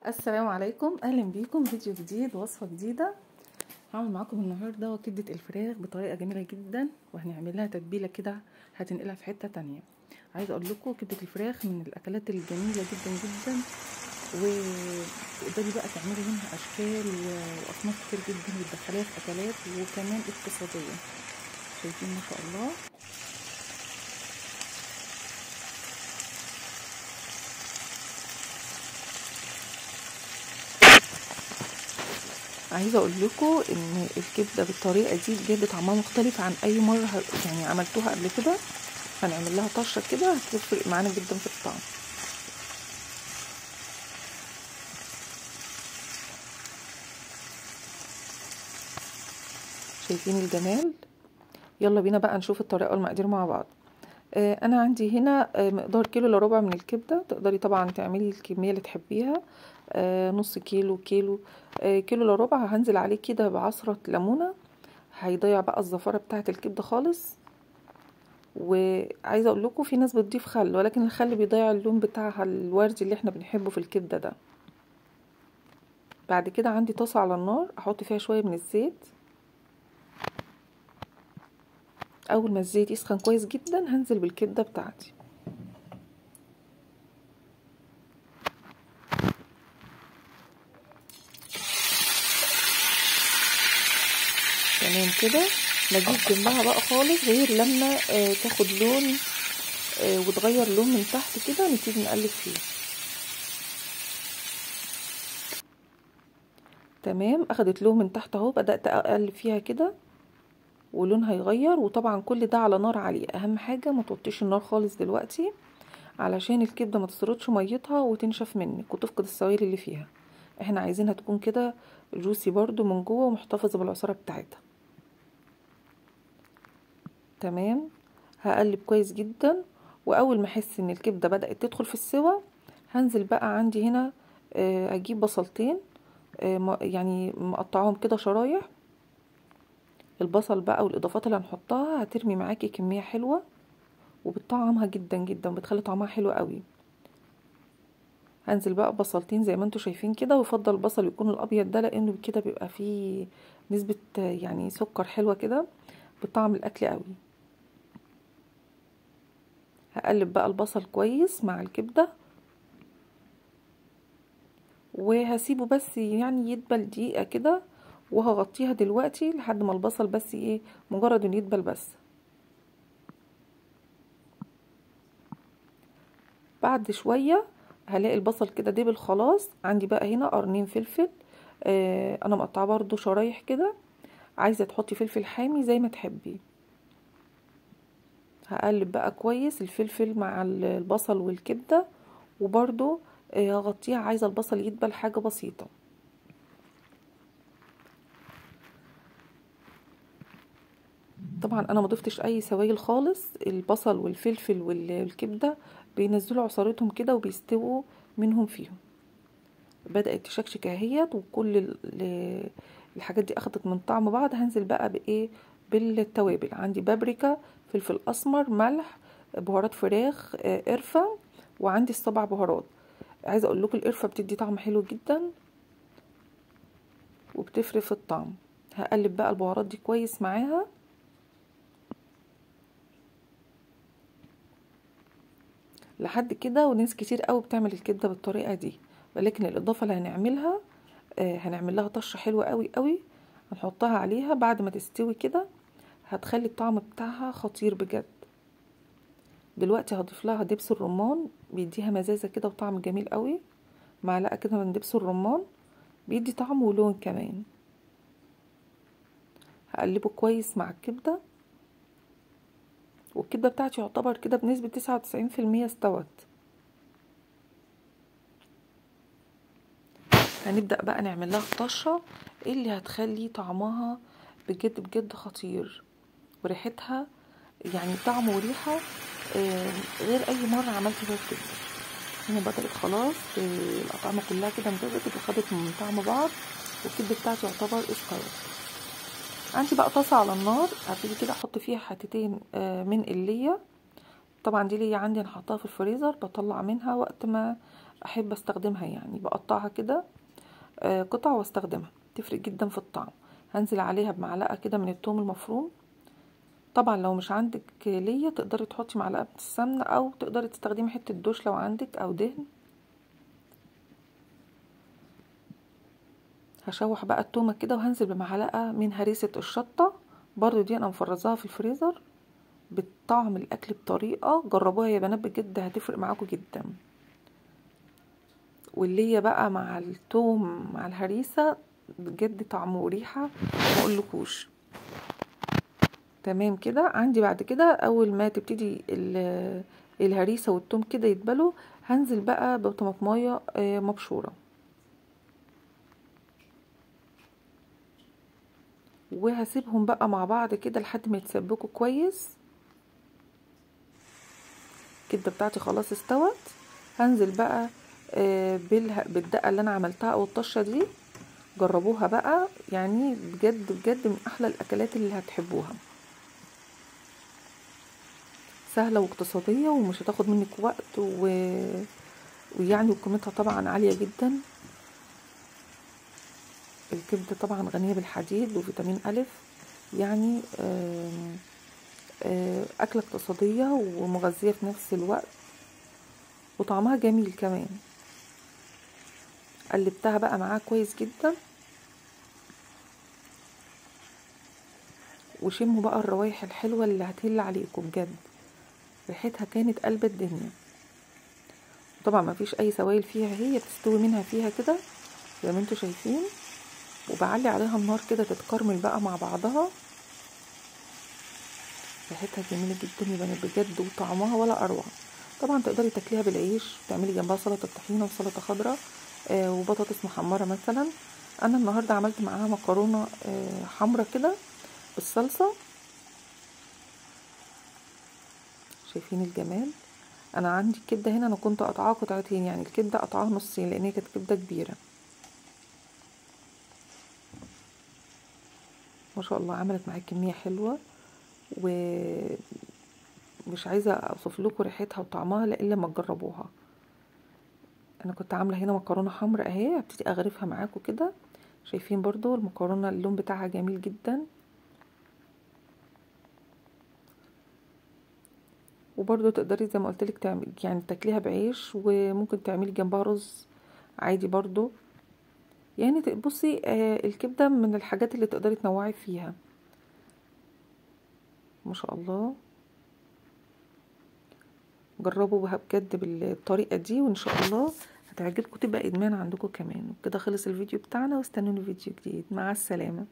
السلام عليكم، اهلا بيكم فيديو جديد ووصفه جديده. هعمل معاكم النهارده كبده الفراخ بطريقه جميله جدا، وهنعملها تتبيله كده هتنقلها في حته تانية. عايزه اقول لكم كبده الفراخ من الاكلات الجميله جدا جدا، وتقدري بقى تعملي منها اشكال واصناف كتير جدا وتدخليها في اكلات وكمان اقتصاديه. شايفين ما شاء الله. عايزه اقول لكم ان الكبده بالطريقه دي بجد طعمها مختلف عن اي مره يعني عملتوها قبل كده. هنعمل لها طشه كده هتفرق معانا جدا في الطعم. شايفين الجمال؟ يلا بينا بقى نشوف الطريقه والمقادير مع بعض. انا عندي هنا مقدار كيلو الا ربع من الكبده. تقدري طبعا تعملي الكميه اللي تحبيها، نص كيلو، كيلو، كيلو الا ربع. هنزل عليه كده بعصره ليمونه، هيضيع بقى الزفاره بتاعه الكبده خالص. وعايزه اقول لكم في ناس بتضيف خل، ولكن الخل بيضيع اللون بتاعها الوردي اللي احنا بنحبه في الكبده ده. بعد كده عندي طاسه على النار، احط فيها شويه من الزيت. اول ما الزيت يسخن كويس جدا هنزل بالكبده بتاعتي. تمام كده. ما اجيب جنبها بقى خالص غير لما تاخد لون وتغير لون من تحت كده، نبتدي نقلب فيه. تمام، اخدت لون من تحت اهو، بدأت اقلب فيها كده ولون هيغير. وطبعا كل ده على نار عالية. اهم حاجة ما توطيش النار خالص دلوقتي، علشان الكبدة ما تسردش ميتها وتنشف منك وتفقد السوائل اللي فيها. احنا عايزينها تكون كده جوسي برضو من جوه ومحتفظة بالعصارة بتاعتها. تمام، هقلب كويس جدا. واول ما احس ان الكبده بدات تدخل في السوا، هنزل بقى عندي هنا اجيب بصلتين يعني مقطعهم كده شرايح. البصل بقى والاضافات اللي هنحطها هترمي معاكي كميه حلوه وبتطعمها جدا جدا، بتخلي طعمها حلو قوي. هنزل بقى بصلتين زي ما انتم شايفين كده، ويفضل البصل يكون الابيض ده لانه كده بيبقى فيه نسبه يعني سكر حلوه كده بطعم الاكل قوي. هقلب بقى البصل كويس مع الكبده، وهسيبه بس يعني يدبل دقيقة كده، وهغطيها دلوقتي لحد ما البصل بس ايه، مجرد انه يدبل بس. بعد شوية هلاقي البصل كده دبل خلاص. عندي بقى هنا قرنين فلفل، انا مقطعه برضو شرايح كده. عايزة تحطي فلفل حامي زي ما تحبي. هقلب بقى كويس الفلفل مع البصل والكبدة، وبرضو هغطيها. عايزة البصل يدبل حاجة بسيطة. طبعا انا ما ضفتش اي سوائل خالص. البصل والفلفل والكبده بينزلوا عصارتهم كده وبيستووا منهم فيهم. بدات تشكشك اهيت، وكل الحاجات دي اخدت من طعم بعض. هنزل بقى بايه؟ بالتوابل. عندي بابريكا، فلفل اسمر، ملح، بهارات فراخ، قرفه، وعندي السبع بهارات. عايزه اقول لكم القرفه بتدي طعم حلو جدا وبتفرق في الطعم. هقلب بقى البهارات دي كويس معاها لحد كده. وناس كتير قوي بتعمل الكبده بالطريقه دي، ولكن الاضافه اللي هنعملها هنعمل لها طشه حلوه قوي قوي. هنحطها عليها بعد ما تستوي كده، هتخلي الطعم بتاعها خطير بجد. دلوقتي هضيف لها دبس الرمان، بيديها مزازه كده وطعم جميل قوي. معلقه كده من دبس الرمان بيدي طعم ولون كمان. هقلبه كويس مع الكبده، والكبده بتاعتي يعتبر كده بنسبه 99% استوت. هنبدأ بقى نعمل لها الطشة اللي هتخلي طعمها بجد بجد خطير، وريحتها يعني طعم وريحة غير اي مرة عملت فيها كده. هنا بدأت خلاص الأطعمة كلها كده امتزجت وخدت من طعم بعض، والكبدة بتاعتي يعتبر استوت. عندي بقى طاسة على النار، هبتدي كده احط فيها حتتين من اللية. طبعا دي ليا عندي انا حطاها في الفريزر، بطلع منها وقت ما احب استخدمها، يعني بقطعها كده قطع واستخدمها، تفرق جدا في الطعم. هنزل عليها بمعلقه كده من الثوم المفروم. طبعا لو مش عندك ليا تقدري تحطي معلقه السمنه، او تقدري تستخدمي حته دوش لو عندك او دهن. هشوح بقى التومه كده، وهنزل بمعلقه من هريسه الشطه، برضو دي انا مفرزاها في الفريزر. بتطعم الاكل بطريقه، جربوها يا بنات بجد هتفرق معاكم جدا. واللي بقى مع التوم مع الهريسه بجد طعمه وريحه ما اقولكوش. تمام كده. عندي بعد كده اول ما تبتدي الهريسه والثوم كده يدبلوا، هنزل بقى بطماطمايه مبشوره، وهسيبهم بقى مع بعض كده لحد ما يتسبكوا كويس. الكبده بتاعتي خلاص استوت. هنزل بقى بالدقه اللي انا عملتها او الطشه دي. جربوها بقى، يعني بجد بجد من احلى الاكلات اللي هتحبوها. سهله واقتصاديه ومش هتاخد منك وقت ويعني قيمتها طبعا عاليه جدا. الكبده طبعا غنيه بالحديد وفيتامين الف، يعني اكله اقتصاديه ومغذيه في نفس الوقت، وطعمها جميل كمان. قلبتها بقى معاه كويس جدا، وشموا بقى الروايح الحلوه اللي هتهل عليكم بجد. ريحتها كانت قلب الدنيا. طبعا ما فيش اي سوائل فيها، هي بتستوي منها فيها كده زي ما انتوا شايفين. وبعلي عليها النار كده تتكرمل بقى مع بعضها. ريحتها جميله جدا يا بنات بجد، وطعمها ولا اروع. طبعا تقدري تاكليها بالعيش، تعملي جنبها سلطه طحينه وسلطه خضراء وبطاطس محمره مثلا. انا النهارده عملت معاها مكرونه حمرا كده بالصلصه. شايفين الجمال؟ انا عندي الكبده هنا انا كنت قطعاها قطعتين، يعني الكبده قطعاها نصين لان هي كانت كبده كبيره. ما شاء الله عملت معايا كميه حلوه، ومش عايزه اوصف لكم ريحتها وطعمها الا لما تجربوها. انا كنت عامله هنا مكرونه حمرا اهي، هبتدي اغرفها معاكم كده. شايفين برضو المكرونه اللون بتاعها جميل جدا. وبرضو تقدري زي ما قلت لك تعمل يعني تاكليها بعيش، وممكن تعملي جنبها رز عادي برضو. يعني بصي الكبده من الحاجات اللي تقدري تنوعي فيها. ما شاء الله. جربوا بها بجد بالطريقه دي، وان شاء الله هتعجبكم، تبقى ادمان عندكم كمان. كده خلص الفيديو بتاعنا، واستنوني فيديو جديد. مع السلامه.